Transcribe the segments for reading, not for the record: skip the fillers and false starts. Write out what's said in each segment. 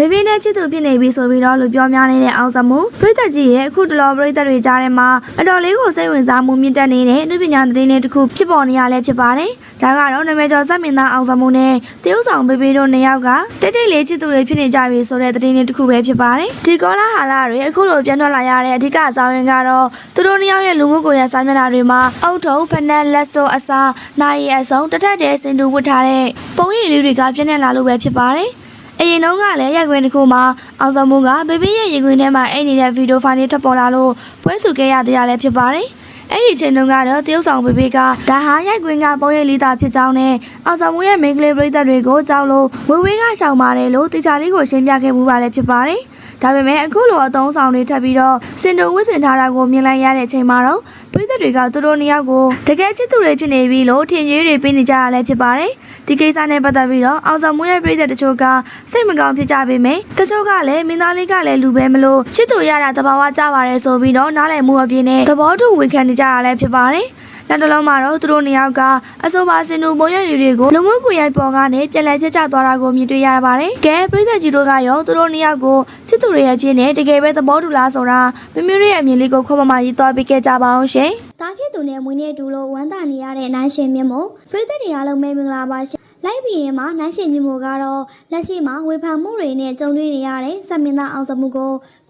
ဘေဘီနဲ့ချစ်သူဖြစ်နေပြီဆိုပြီးတော့လူပြောများနေတဲ့အောင်စမှုပရိသတ်ကြီးရဲ့အခုတလောပရိသတ်တွေကြားထဲမှာအတော်လေးကိုစိတ်ဝင်စားမှုမြင့်တက်နေတဲ့လူပညာသတင်းလေးတစ်ခုဖြစ်ပေါ်နေရလဲဖြစ်ပါတယ်။ဒါကတော့နာမည်ကျော်ဇက်မင်းသားအောင်စမှုနဲ့တရုတ်ဆောင်ဘေဘီတို့နှစ်ယောက်ကတိတ်တိတ်လေးချစ်သူတွေဖြစ်နေကြပြီဆိုတဲ့သတင်းလေးတစ်ခုပဲဖြစ်ပါတယ်။ဒီကောလာဟာလာတွေအခုလိုပြန်ထွက်လာရတဲ့အဓိကအကြောင်းရင်းကတော့သူတို့နှစ်ယောက်ရဲ့လူမှုကွန်ရက်စာမျက်နှာတွေမှာအုတ်ထုံဖနက်လက်စောအစားနိုင်ရည်အစုံတစ်ထပ်တည်းစင်တူဝတ်ထားတဲ့ပုံရိပ်လေးတွေကပြည့်နေလာလို့ပဲဖြစ်ပါတယ်။အရင်တုန်းကလည်းရိုက်ခွင်းတစ်ခုမှာအောင်စမှုကဘေဘီရဲ့ရင်ခွင်းထဲမှာအိတ်နေတဲ့ဗီဒီယိုဖိုင်လေးထွက်ပေါ်လာလို့ပွဲစုခဲ့ရတရားလည်းဖြစ်ပါတယ်။အဲ့ဒီချိန်တုန်းကတော့တရုတ်ဆောင်ဘေဘီကဒါဟာရိုက်ခွင်းကပုံရိပ်လေးသာဖြစ်ကြောင်းနဲ့အောင်စမှုရဲ့မိန်းကလေးပရိသတ်တွေကိုကြောက်လို့ဝေဝေးကရှောင်ပါတယ်လို့တေချာလေးကိုရှင်းပြခဲ့မှုပါလည်းဖြစ်ပါတယ်။ဒါပေမဲ့အခုလိုအသုံးဆောင်တွေထပ်ပြီးတော့စင်တုံဝစ်စင်ထားတာကိုမြင်လိုက်ရတဲ့အချိန်မှာတော့ပရိသတ်တွေကသူတို့နှစ်ယောက်ကိုတကယ်ချစ်သူတွေဖြစ်နေပြီလို့ထင်ရွေးတွေပေးနေကြရလဲဖြစ်ပါတယ်။ဒီကိစ္စနဲ့ပတ်သက်ပြီးတော့အောင်ဆောင်မွေးရဲ့ပရိသတ်တချို့ကစိတ်မကောင်းဖြစ်ကြပေမဲ့တချို့ကလည်းမင်းသားလေးကလည်းလူပဲမလို့ချစ်သူရတာသဘာဝကျပါတယ်ဆိုပြီးတော့နားလည်မှုအပြည့်နဲ့သဘောတူဝန်ခံနေကြရလဲဖြစ်ပါတယ်။နောက်တစ်လုံးမှာတော့သူတို့နှစ်ယောက်ကအဆိုပါစင်တူပုံရိပ်တွေကိုလူမှုကွန်ရက်ပေါ်ကနေပြန်လည်ပြချသွားတာကိုမြင်တွေ့ရပါတယ်။ကဲပရိသတ်ကြီးတို့ကရောသူတို့နှစ်ယောက်ကိုချစ်သူတွေရဲ့ဖြစ်နေတကယ်ပဲသဘောတူလားဆိုတာမမေရဲ့အမြင်လေးကိုခေါ်မမရေးသွားပေးခဲ့ကြပါအောင်ရှင်။တားဖြစ်သူနဲ့မွေးနေ့တူလို့ဝမ်းသာနေရတဲ့နိုင်ရှင်မြင့်မို့ပရိသတ်တွေအားလုံးမင်္ဂလာပါရှင်။လိုက်ပြီးရင်မှာနိုင်ရှင်မြင့်မို့ကတော့လက်ရှိမှာဝေဖန်မှုတွေနဲ့ကြုံတွေ့နေရတဲ့စက်မင်းသားအောင်စမှု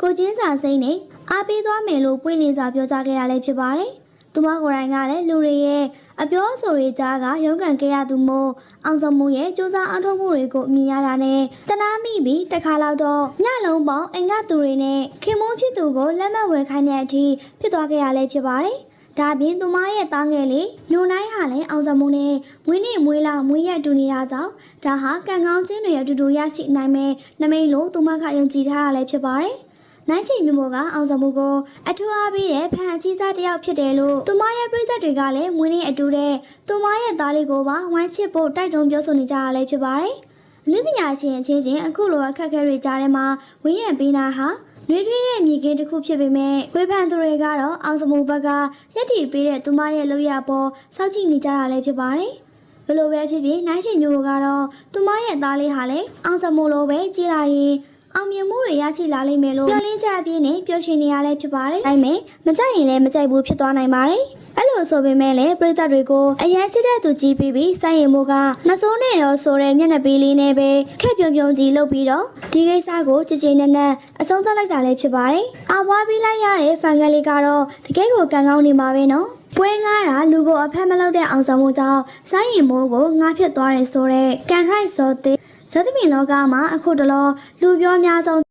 ကိုချင်းစာစိမ့်နဲ့အားပေးသွားမယ်လို့ပွင့်လင်းစွာပြောကြားခဲ့ရလဲဖြစ်ပါတယ်။သူမကိုယ်တိုင်ကလည်းလူတွေရဲ့အပြောအဆိုတွေကြားကရုန်းကန်ခဲ့ရသူမို့အောင်စမှုရဲ့စူးစမ်းအထောက်မှုတွေကိုမြင်ရတာနဲ့တနာမိပြီးတခါလောက်တော့ညလုံးပေါင်းအိမ်ကသူတွေနဲ့ခင်မိုးဖြစ်သူကိုလက်မှတ်ဝယ်ခိုင်းတဲ့အထိဖြစ်သွားခဲ့ရလဲဖြစ်ပါတယ်။ဒါပြင်သူမရဲ့တားငယ်လေးလူနိုင်ဟာလည်းအောင်စမှုနဲ့မွေးနေ့မွေးလာမွေးရက်တူနေတာကြောင့်ဒါဟာကံကောင်းခြင်းတွေအတူတူရရှိနိုင်မယ်နမိတ်လို့သူမကယုံကြည်ထားရလဲဖြစ်ပါတယ်။နိုင်ရှိမျိုးကအောင်စမှုကိုအထူးအားပေးတဲ့ဖန်အကြီးစားတစ်ယောက်ဖြစ်တယ်လို့သူမရဲ့ပရိသတ်တွေကလည်းမွေးနေ့အတူတဲ့သူမရဲ့သားလေးကိုပါဝမ်းချစ်ဖို့တိုက်တွန်းပြောဆိုနေကြရလဲဖြစ်ပါတယ်။အနုပညာရှင်အချင်းချင်းအခုလိုအခက်အခဲတွေကြားထဲမှာဝင်းရံပေးတာဟာနှွေးထွေးတဲ့မြေကင်းတစ်ခုဖြစ်ပေမဲ့ဝေဖန်သူတွေကတော့အောင်စမှုဘက်ကရက်တီပေးတဲ့သူမရဲ့လုပ်ရပေါ်စောင့်ကြည့်နေကြတာလည်းဖြစ်ပါတယ်။ဘယ်လိုပဲဖြစ်ဖြစ်နိုင်ရှိမျိုးကတော့သူမရဲ့သားလေးဟာလည်းအောင်စမှုလိုပဲကြီးလာရင်အောင်မြင်မှုတွေရရှိလာလိမ့်မယ်လို့ပြောလင်းကြပြင်းနဲ့ပြောရှင်နေရလဲဖြစ်ပါတယ်။ဒါပေမဲ့မကြိုက်ရင်လည်းမကြိုက်ဘူးဖြစ်သွားနိုင်ပါတယ်။အဲ့လိုဆိုပေမဲ့လည်းပရိသတ်တွေကိုအရန်ချစ်တဲ့သူကြီးပြီးစိုင်းရင်မိုးကမစိုးနဲ့တော့ဆိုတဲ့မျက်နှာပေးလေးနဲ့ပဲခက်ပြုံပြုံကြီးလုပ်ပြီးတော့ဒီကိစ္စကိုကြည်ကြည်နက်နက်အဆုံးသတ်လိုက်တာလည်းဖြစ်ပါတယ်။အဝါပြီးလိုက်ရတဲ့ဖန်ကလေးကတော့တကယ်ကိုကံကောင်းနေမှာပဲနော်။ပွဲငားတာလူကိုအဖက်မလုပ်တဲ့အောင်ဆောင်မှုကြောင့်စိုင်းရင်မိုးကိုငားဖြစ်သွားတယ်ဆိုတဲ့ကန်ရိုက်စောတဲ့ဇသမီလောကမှာအခုတလောလူပြောများဆုံး